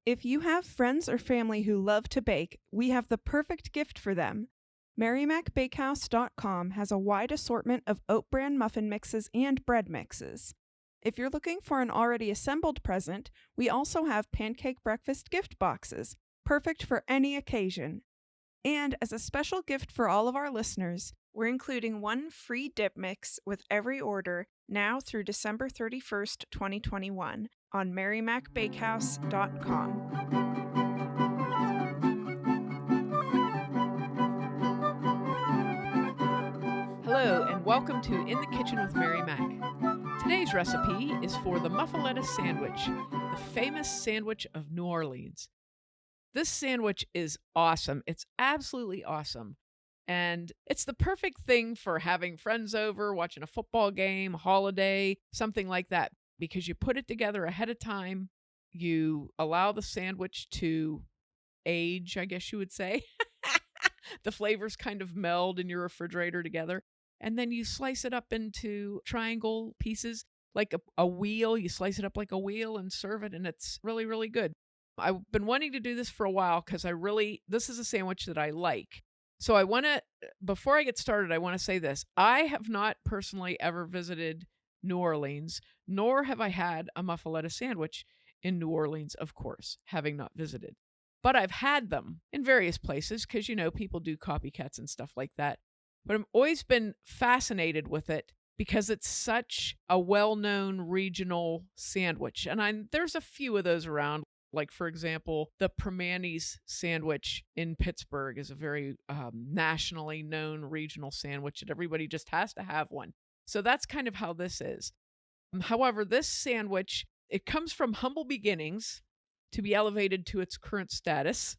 If you have friends or family who love to bake, we have the perfect gift for them. MaryMacBakehouse.com has a wide assortment of oat bran muffin mixes and bread mixes. If you're looking for an already assembled present, we also have pancake breakfast gift boxes, perfect for any occasion. And as a special gift for all of our listeners, we're including one free dip mix with every order now through December 31st, 2021 on MaryMacBakehouse.com. Hello, and welcome to In the Kitchen with Mary Mac. Today's recipe is for the Muffaletta Sandwich, the famous sandwich of New Orleans. This sandwich is awesome. It's absolutely awesome. And it's the perfect thing for having friends over, watching a football game, holiday, something like that, because you put it together ahead of time. You allow the sandwich to age, I guess you would say. The flavors kind of meld in your refrigerator together. And then you slice it up into triangle pieces, like a wheel. You slice it up like a wheel and serve it, and it's really, really good. I've been wanting to do this for a while because this is a sandwich that I like. So before I get started, I want to say this. I have not personally ever visited New Orleans, nor have I had a Muffaletta sandwich in New Orleans, of course, having not visited. But I've had them in various places because, people do copycats and stuff like that. But I've always been fascinated with it because it's such a well-known regional sandwich. And there's a few of those around. Like, for example, the Primanti's sandwich in Pittsburgh is a very nationally known regional sandwich that everybody just has to have one. So that's kind of how this is. However, this sandwich, it comes from humble beginnings to be elevated to its current status,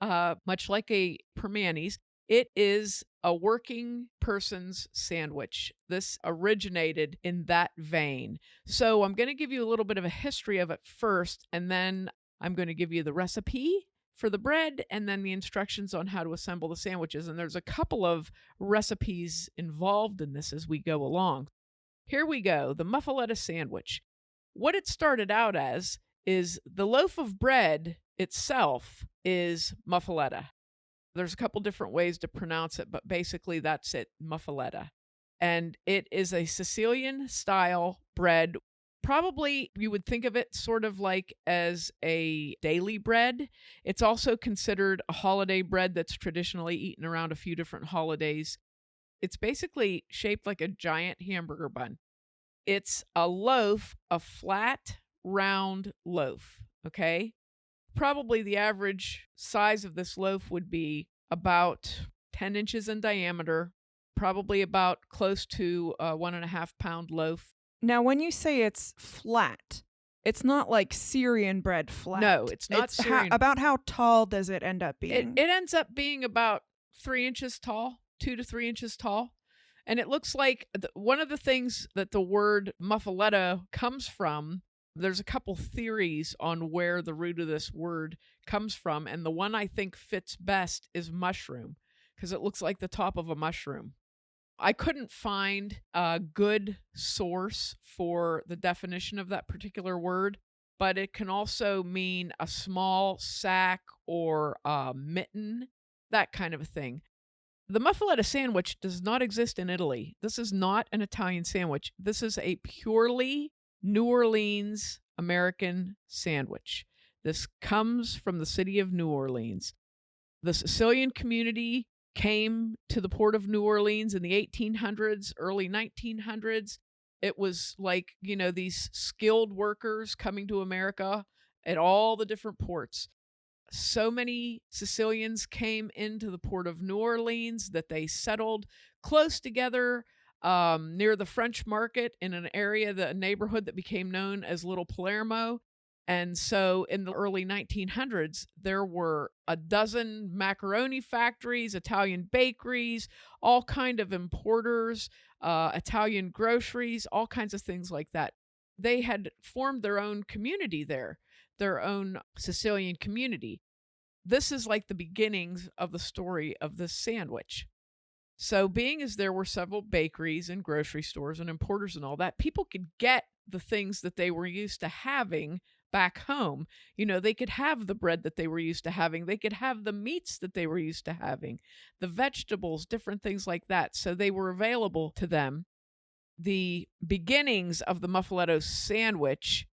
much like a Primanti's. It is a working person's sandwich. This originated in that vein. So I'm going to give you a little bit of a history of it first, and then I'm going to give you the recipe for the bread and then the instructions on how to assemble the sandwiches. And there's a couple of recipes involved in this as we go along. Here we go, the Muffaletta sandwich. What it started out as is the loaf of bread itself is Muffaletta. There's a couple different ways to pronounce it, but basically that's it, Muffaletta. And it is a Sicilian style bread. Probably you would think of it sort of like as a daily bread. It's also considered a holiday bread that's traditionally eaten around a few different holidays. It's basically shaped like a giant hamburger bun. It's a loaf, a flat, round loaf, okay? Probably the average size of this loaf would be about 10 inches in diameter, probably about close to a 1.5 pound loaf. Now, when you say it's flat, it's not like Syrian bread flat. No, it's not Syrian. About how tall does it end up being? It ends up being about 3 inches tall, 2 to 3 inches tall. And it looks like one of the things that the word Muffaletta comes from, there's a couple theories on where the root of this word comes from, and the one I think fits best is mushroom, because it looks like the top of a mushroom. I couldn't find a good source for the definition of that particular word, but it can also mean a small sack or a mitten, that kind of a thing. The Muffaletta sandwich does not exist in Italy. This is not an Italian sandwich. This is a purely New Orleans American sandwich. This comes from the city of New Orleans. The Sicilian community came to the port of New Orleans in the 1800s, early 1900s. It was like, these skilled workers coming to America at all the different ports. So many Sicilians came into the port of New Orleans that they settled close together near the French market in an area, a neighborhood that became known as Little Palermo. And so in the early 1900s, there were a dozen macaroni factories, Italian bakeries, all kind of importers, Italian groceries, all kinds of things like that. They had formed their own community there, their own Sicilian community. This is like the beginnings of the story of this sandwich. So being as there were several bakeries and grocery stores and importers and all that, people could get the things that they were used to having back home. You know, they could have the bread that they were used to having. They could have the meats that they were used to having, the vegetables, different things like that. So they were available to them. The beginnings of the Muffaletta sandwich,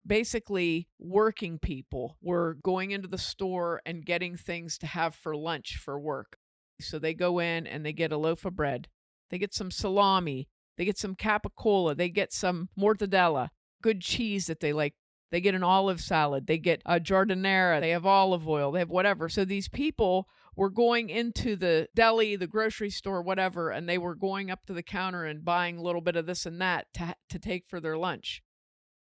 basically working people were going into the store and getting things to have for lunch for work. So they go in and they get a loaf of bread. They get some salami. They get some capicola. They get some mortadella, good cheese that they like. They get an olive salad. They get a giardiniera. They have olive oil. They have whatever. So these people were going into the deli, the grocery store, whatever, and they were going up to the counter and buying a little bit of this and that to take for their lunch.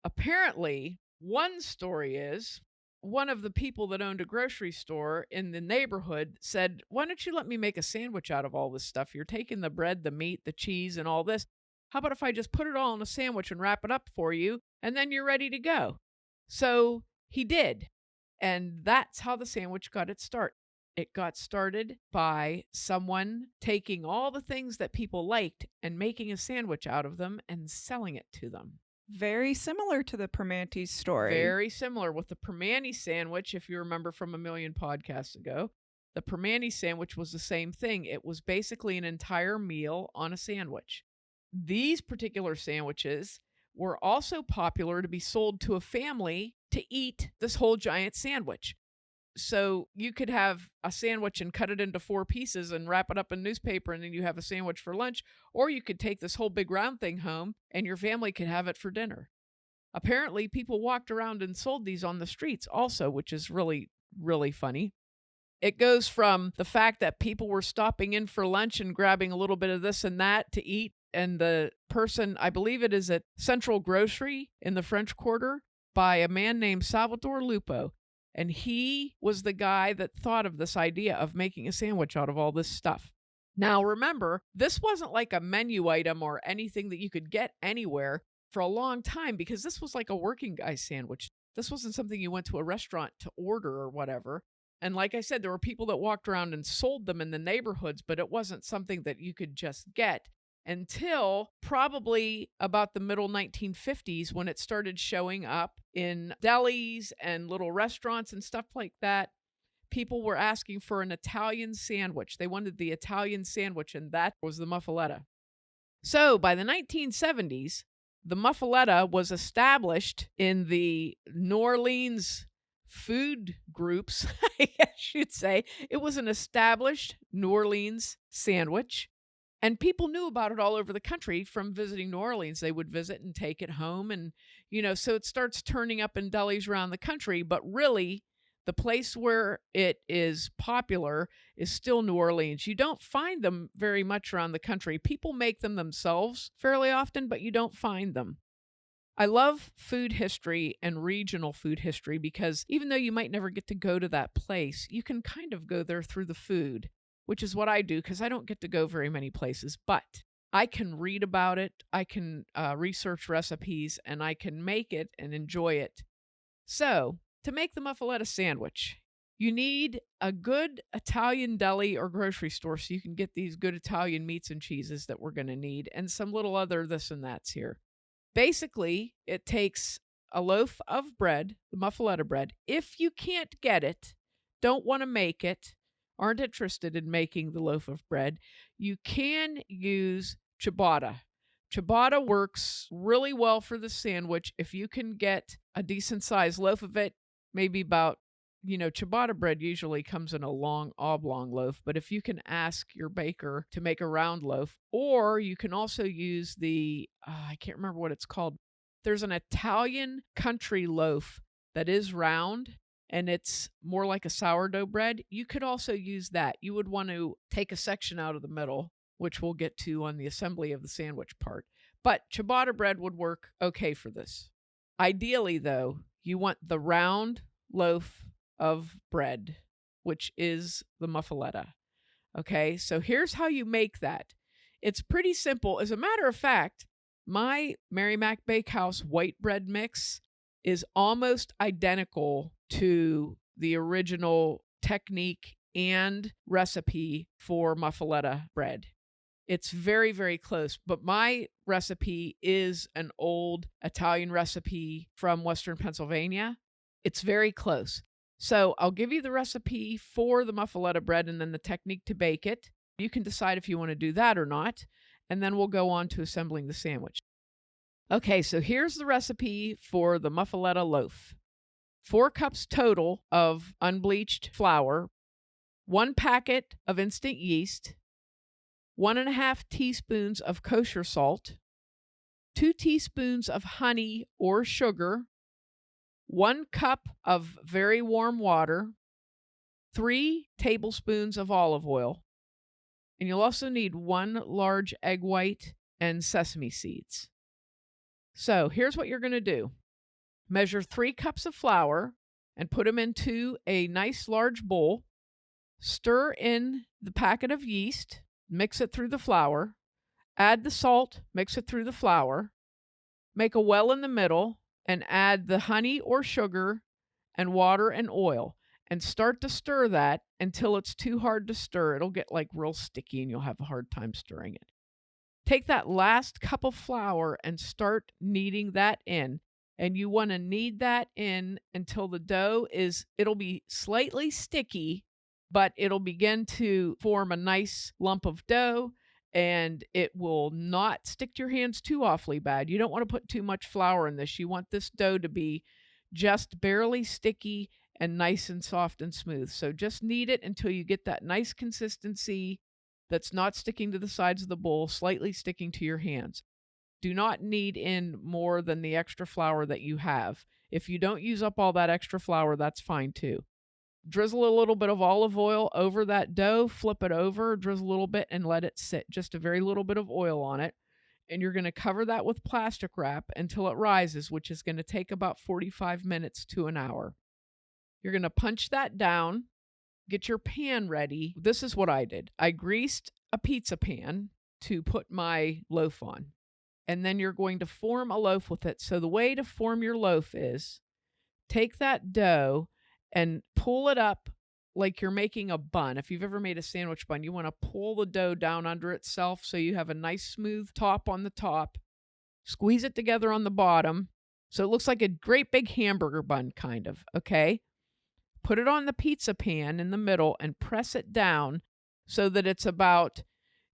Apparently, one story is one of the people that owned a grocery store in the neighborhood said, "Why don't you let me make a sandwich out of all this stuff? You're taking the bread, the meat, the cheese, and all this. How about if I just put it all in a sandwich and wrap it up for you, and then you're ready to go?" So he did. And that's how the sandwich got its start. It got started by someone taking all the things that people liked and making a sandwich out of them and selling it to them. Very similar to the Primanti story. Very similar with the Primanti sandwich, if you remember from a million podcasts ago. The Primanti sandwich was the same thing. It was basically an entire meal on a sandwich. These particular sandwiches were also popular to be sold to a family to eat this whole giant sandwich. So you could have a sandwich and cut it into 4 pieces and wrap it up in newspaper, and then you have a sandwich for lunch. Or you could take this whole big round thing home and your family could have it for dinner. Apparently, people walked around and sold these on the streets also, which is really, really funny. It goes from the fact that people were stopping in for lunch and grabbing a little bit of this and that to eat. And the person, I believe it is at Central Grocery in the French Quarter, by a man named Salvatore Lupo. And he was the guy that thought of this idea of making a sandwich out of all this stuff. Now, remember, this wasn't like a menu item or anything that you could get anywhere for a long time, because this was like a working guy's sandwich. This wasn't something you went to a restaurant to order or whatever. And like I said, there were people that walked around and sold them in the neighborhoods, but it wasn't something that you could just get until probably about the middle 1950s, when it started showing up in delis and little restaurants and stuff like that. People were asking for an Italian sandwich. They wanted the Italian sandwich, and that was the Muffaletta. So by the 1970s, the Muffaletta was established in the New Orleans food groups, I guess you'd say. It was an established New Orleans sandwich. And people knew about it all over the country from visiting New Orleans. They would visit and take it home. And, so it starts turning up in delis around the country. But really, the place where it is popular is still New Orleans. You don't find them very much around the country. People make them themselves fairly often, but you don't find them. I love food history and regional food history because even though you might never get to go to that place, you can kind of go there through the food, which is what I do because I don't get to go very many places, but I can read about it, I can research recipes, and I can make it and enjoy it. So, to make the Muffaletta sandwich, you need a good Italian deli or grocery store so you can get these good Italian meats and cheeses that we're going to need, and some little other this and that's here. Basically, it takes a loaf of bread, the Muffaletta bread. If you can't get it, don't want to make it, aren't interested in making the loaf of bread, you can use ciabatta. Ciabatta works really well for the sandwich if you can get a decent sized loaf of it, maybe about, ciabatta bread usually comes in a long oblong loaf, but if you can ask your baker to make a round loaf, or you can also use the, I can't remember what it's called. There's an Italian country loaf that is round, and it's more like a sourdough bread. You could also use that. You would want to take a section out of the middle, which we'll get to on the assembly of the sandwich part. But ciabatta bread would work okay for this. Ideally, though, you want the round loaf of bread, which is the Muffaletta. Okay, so here's how you make that. It's pretty simple. As a matter of fact, my Mary Mac Bakehouse white bread mix is almost identical to the original technique and recipe for Muffaletta bread. It's very, very close, but my recipe is an old Italian recipe from Western Pennsylvania. It's very close. So I'll give you the recipe for the muffaletta bread and then the technique to bake it. You can decide if you want to do that or not, and then we'll go on to assembling the sandwich. Okay, so here's the recipe for the muffaletta loaf. 4 cups total of unbleached flour, 1 packet of instant yeast, 1.5 teaspoons of kosher salt, 2 teaspoons of honey or sugar, 1 cup of very warm water, 3 tablespoons of olive oil, and you'll also need 1 large egg white and sesame seeds. So here's what you're going to do. Measure 3 cups of flour and put them into a nice large bowl. Stir in the packet of yeast, mix it through the flour, add the salt, mix it through the flour, make a well in the middle, and add the honey or sugar and water and oil, and start to stir that until it's too hard to stir. It'll get like real sticky and you'll have a hard time stirring it. Take that last cup of flour and start kneading that in. And you want to knead that in until the dough it'll be slightly sticky, but it'll begin to form a nice lump of dough, and it will not stick to your hands too awfully bad. You don't want to put too much flour in this. You want this dough to be just barely sticky and nice and soft and smooth. So just knead it until you get that nice consistency that's not sticking to the sides of the bowl, slightly sticking to your hands. Do not knead in more than the extra flour that you have. If you don't use up all that extra flour, that's fine too. Drizzle a little bit of olive oil over that dough, flip it over, drizzle a little bit, and let it sit. Just a very little bit of oil on it. And you're going to cover that with plastic wrap until it rises, which is going to take about 45 minutes to an hour. You're going to punch that down, get your pan ready. This is what I did. I greased a pizza pan to put my loaf on. And then you're going to form a loaf with it. So the way to form your loaf is take that dough and pull it up like you're making a bun. If you've ever made a sandwich bun, you want to pull the dough down under itself so you have a nice smooth top on the top. Squeeze it together on the bottom so it looks like a great big hamburger bun kind of, okay? Put it on the pizza pan in the middle and press it down so that it's about,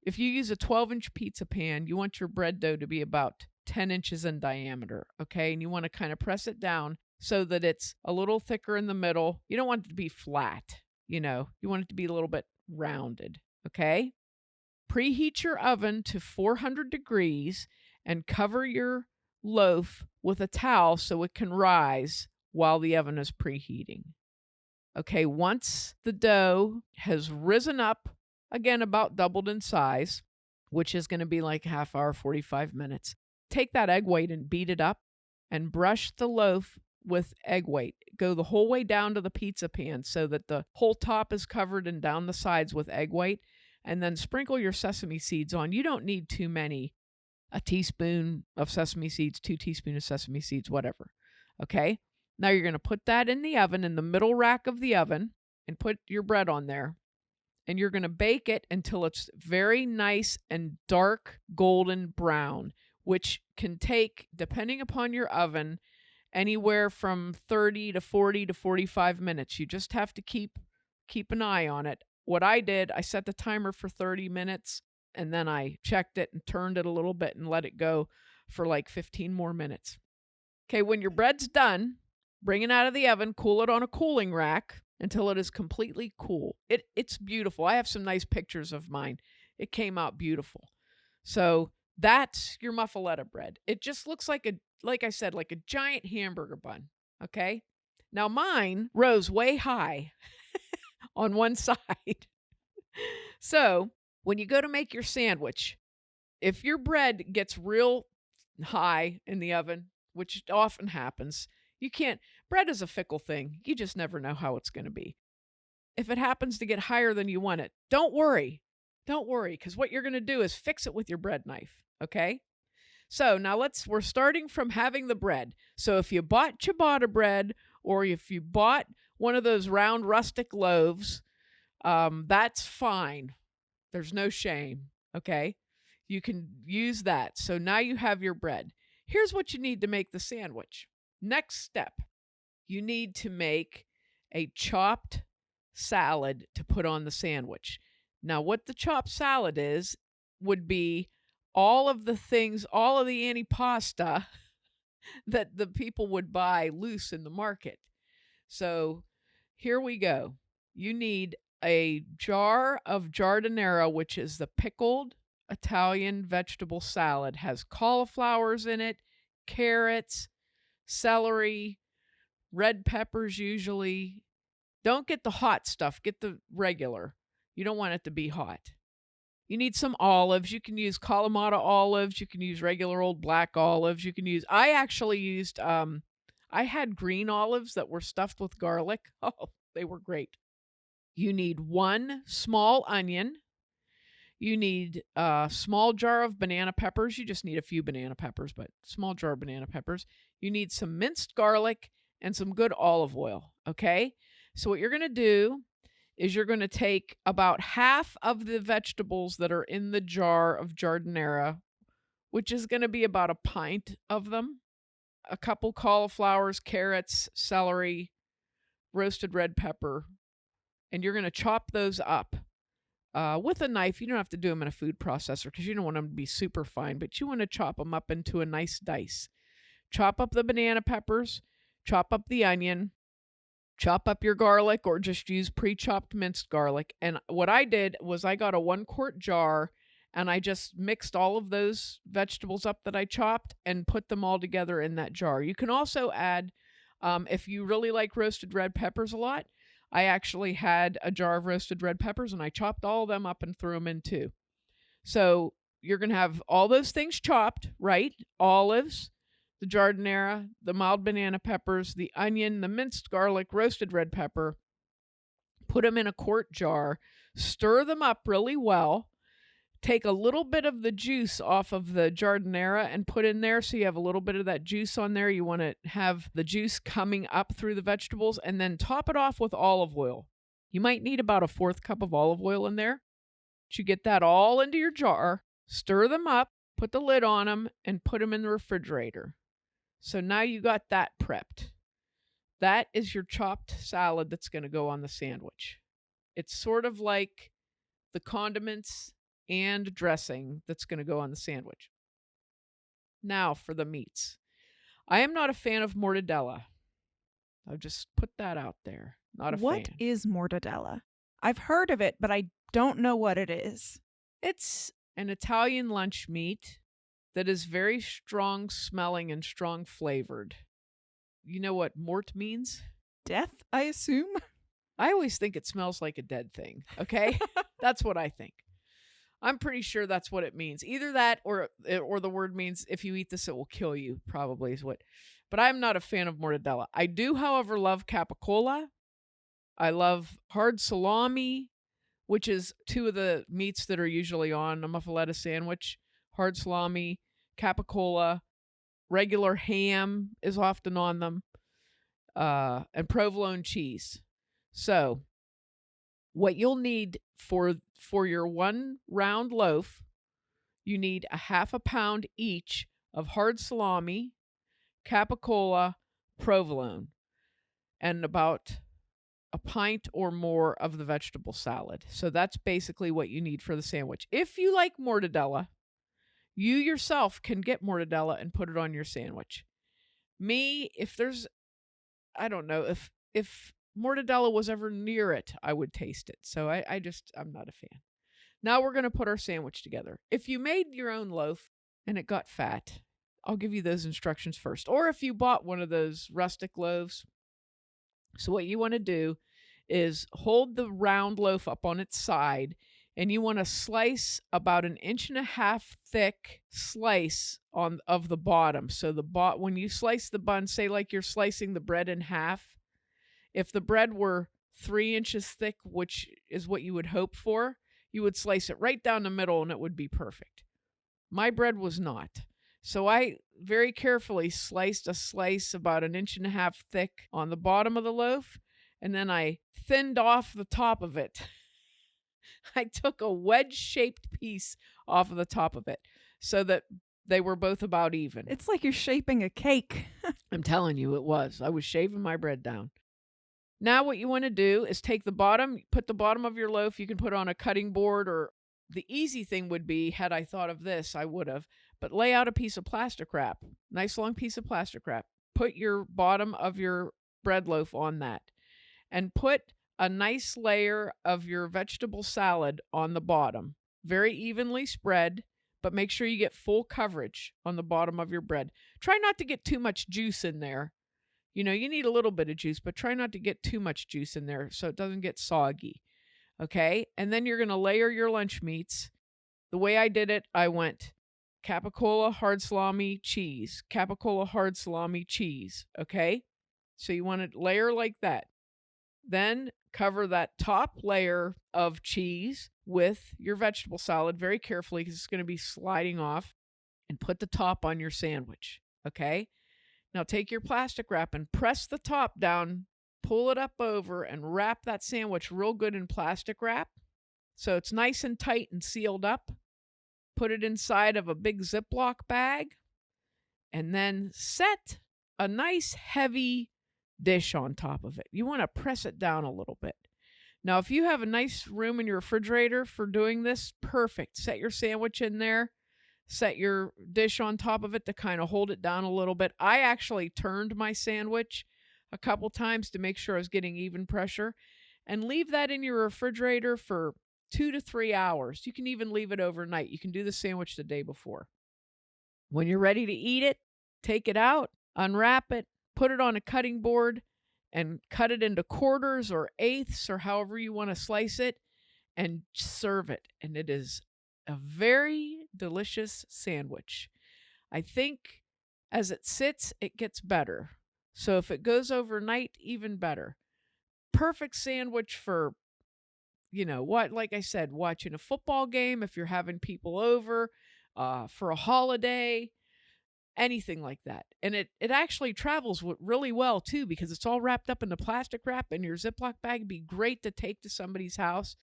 if you use a 12-inch pizza pan, you want your bread dough to be about 10 inches in diameter, okay? And you want to kind of press it down so that it's a little thicker in the middle. You don't want it to be flat, you want it to be a little bit rounded, okay? Preheat your oven to 400 degrees and cover your loaf with a towel so it can rise while the oven is preheating. Okay, once the dough has risen up, again, about doubled in size, which is going to be like half hour, 45 minutes, take that egg white and beat it up and brush the loaf with egg white. Go the whole way down to the pizza pan so that the whole top is covered and down the sides with egg white, and then sprinkle your sesame seeds on. You don't need too many. A teaspoon of sesame seeds, 2 teaspoons of sesame seeds, whatever. Okay? Now you're going to put that in the oven, in the middle rack of the oven, and put your bread on there. And you're going to bake it until it's very nice and dark golden brown, which can take, depending upon your oven, anywhere from 30 to 40 to 45 minutes. You just have to keep an eye on it. What I did, I set the timer for 30 minutes, and then I checked it and turned it a little bit and let it go for like 15 more minutes. Okay, when your bread's done, bring it out of the oven, cool it on a cooling rack until it is completely cool. It's beautiful. I have some nice pictures of mine. It came out beautiful. So that's your muffaletta bread. It just looks like I said, like a giant hamburger bun. Okay? Now mine rose way high on one side. So when you go to make your sandwich, if your bread gets real high in the oven, which often happens, bread is a fickle thing. You just never know how it's going to be. If it happens to get higher than you want it, don't worry. Don't worry, because what you're going to do is fix it with your bread knife, okay? So now we're starting from having the bread. So if you bought ciabatta bread, or if you bought one of those round rustic loaves, that's fine. There's no shame, okay? You can use that. So now you have your bread. Here's what you need to make the sandwich. Next step. you need to make a chopped salad to put on the sandwich. Now, what the chopped salad would be all of the things, all of the antipasta that the people would buy loose in the market. So here we go. You need a jar of giardiniera, which is the pickled Italian vegetable salad. Has cauliflowers in it, carrots, celery, red peppers usually. Don't get the hot stuff. Get the regular. You don't want it to be hot. You need some olives. You can use Kalamata olives. You can use regular old black olives. I actually used, I had green olives that were stuffed with garlic. Oh, they were great. You need 1 small onion. You need a small jar of banana peppers. You just need a few banana peppers, but small jar of banana peppers. You need some minced garlic and some good olive oil, okay? So what you're going to do is you're going to take about half of the vegetables that are in the jar of giardiniera, which is going to be about a pint of them, a couple cauliflowers, carrots, celery, roasted red pepper, and you're going to chop those up with a knife. You don't have to do them in a food processor because you don't want them to be super fine, but you want to chop them up into a nice dice. Chop up the banana peppers, chop up the onion, chop up your garlic, or just use pre-chopped minced garlic. And what I did was I got a 1-quart jar and I just mixed all of those vegetables up that I chopped and put them all together in that jar. You can also add, if you really like roasted red peppers a lot, I actually had a jar of roasted red peppers and I chopped all of them up and threw them in too. So you're going to have all those things chopped, right? Olives, the giardiniera, the mild banana peppers, the onion, the minced garlic, roasted red pepper. Put them in a quart jar, stir them up really well. Take a little bit of the juice off of the giardiniera and put in there so you have a little bit of that juice on there. You want to have the juice coming up through the vegetables, and then top it off with olive oil. You might need about a 1/4 cup of olive oil in there. But you get that all into your jar, stir them up, put the lid on them, and put them in the refrigerator. So now you got that prepped. That is your chopped salad that's going to go on the sandwich. It's sort of like the condiments and dressing that's going to go on the sandwich. Now for the meats. I am not a fan of mortadella. I'll just put that out there. Not a fan. What is mortadella? I've heard of it, but I don't know what it is. It's an Italian lunch meat that is very strong smelling and strong flavored. You know what mort means? Death, I assume? I always think it smells like a dead thing, okay? That's what I think. I'm pretty sure that's what it means. Either that or the word means if you eat this, it will kill you, probably is what. But I'm not a fan of mortadella. I do, however, love capicola. I love hard salami, which is 2 of the meats that are usually on a Muffaletta sandwich. Hard salami, capicola, regular ham is often on them, and provolone cheese. So what you'll need for your 1 round loaf, you need a 1/2 pound each of hard salami, capicola, provolone, and about a pint or more of the vegetable salad. So that's basically what you need for the sandwich. If you like mortadella, you yourself can get mortadella and put it on your sandwich. Me, if there's, I don't know, if mortadella was ever near it, I would taste it. So I'm not a fan. Now we're going to put our sandwich together. If you made your own loaf and it got fat, I'll give you those instructions first. Or if you bought one of those rustic loaves. So what you want to do is hold the round loaf up on its side, and you want to slice about 1.5 inches thick slice of the bottom. So when you slice the bun, say like you're slicing the bread in half, if the bread were 3 inches thick, which is what you would hope for, you would slice it right down the middle and it would be perfect. My bread was not. So I very carefully sliced a slice about 1.5 inches thick on the bottom of the loaf, and then I thinned off the top of it. I took a wedge-shaped piece off of the top of it so that they were both about even. It's like you're shaping a cake. I'm telling you, it was. I was shaving my bread down. Now what you want to do is take the bottom, put the bottom of your loaf, you can put on a cutting board, or the easy thing would be, had I thought of this, I would have, but lay out a piece of plastic wrap, nice long piece of plastic wrap. Put your bottom of your bread loaf on that and put a nice layer of your vegetable salad on the bottom, very evenly spread, but make sure you get full coverage on the bottom of your bread. Try not to get too much juice in there. You know, you need a little bit of juice, but try not to get too much juice in there so it doesn't get soggy. Okay? And then you're going to layer your lunch meats. The way I did it, I went capicola, hard salami, cheese. Capicola, hard salami, cheese. Okay? So you want to layer like that. Then cover that top layer of cheese with your vegetable salad very carefully because it's going to be sliding off, and put the top on your sandwich. Okay? Now take your plastic wrap and press the top down, pull it up over, and wrap that sandwich real good in plastic wrap so it's nice and tight and sealed up. Put it inside of a big Ziploc bag, and then set a nice heavy dish on top of it. You want to press it down a little bit. Now, if you have a nice room in your refrigerator for doing this, perfect. Set your sandwich in there. Set your dish on top of it to kind of hold it down a little bit. I actually turned my sandwich a couple times to make sure I was getting even pressure, and leave that in your refrigerator for 2 to 3 hours. You can even leave it overnight. You can do the sandwich the day before. When you're ready to eat it, take it out, unwrap it, put it on a cutting board, and cut it into quarters or eighths or however you want to slice it, and serve it. And it is a very delicious sandwich. I think as it sits, it gets better. So if it goes overnight, even better. Perfect sandwich for, like I said, watching a football game, if you're having people over, for a holiday, anything like that. And it actually travels really well too, because it's all wrapped up in the plastic wrap, and your Ziploc bag would be great to take to somebody's house.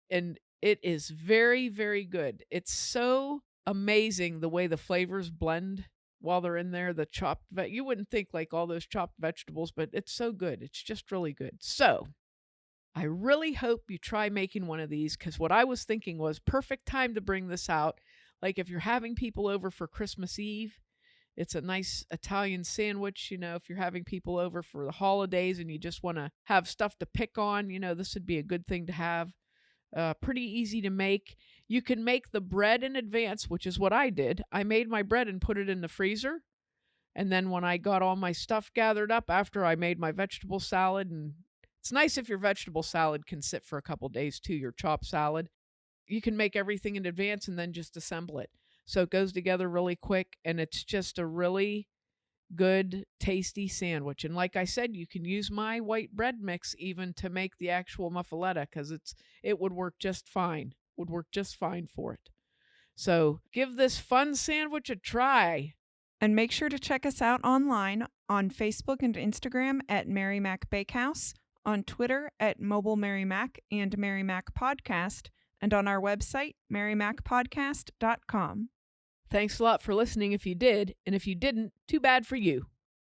And it is very, very good. It's so amazing the way the flavors blend while they're in there. The chopped you wouldn't think like all those chopped vegetables, but it's so good. It's just really good. So I really hope you try making one of these, because what I was thinking was perfect time to bring this out. Like if you're having people over for Christmas Eve, it's a nice Italian sandwich. If you're having people over for the holidays and you just want to have stuff to pick on, this would be a good thing to have. Pretty easy to make. You can make the bread in advance, which is what I did. I made my bread and put it in the freezer. And then when I got all my stuff gathered up after I made my vegetable salad, and it's nice if your vegetable salad can sit for a couple days too, your chopped salad. You can make everything in advance and then just assemble it. So it goes together really quick, and it's just a really good, tasty sandwich. And like I said, you can use my white bread mix even to make the actual muffaletta, because it would work just fine. Would work just fine for it. So give this fun sandwich a try. And make sure to check us out online on Facebook and Instagram at Mary Mac Bakehouse, on Twitter at Mobile Mary Mac and Mary Mac Podcast, and on our website, marymacpodcast.com. Thanks a lot for listening if you did, and if you didn't, too bad for you.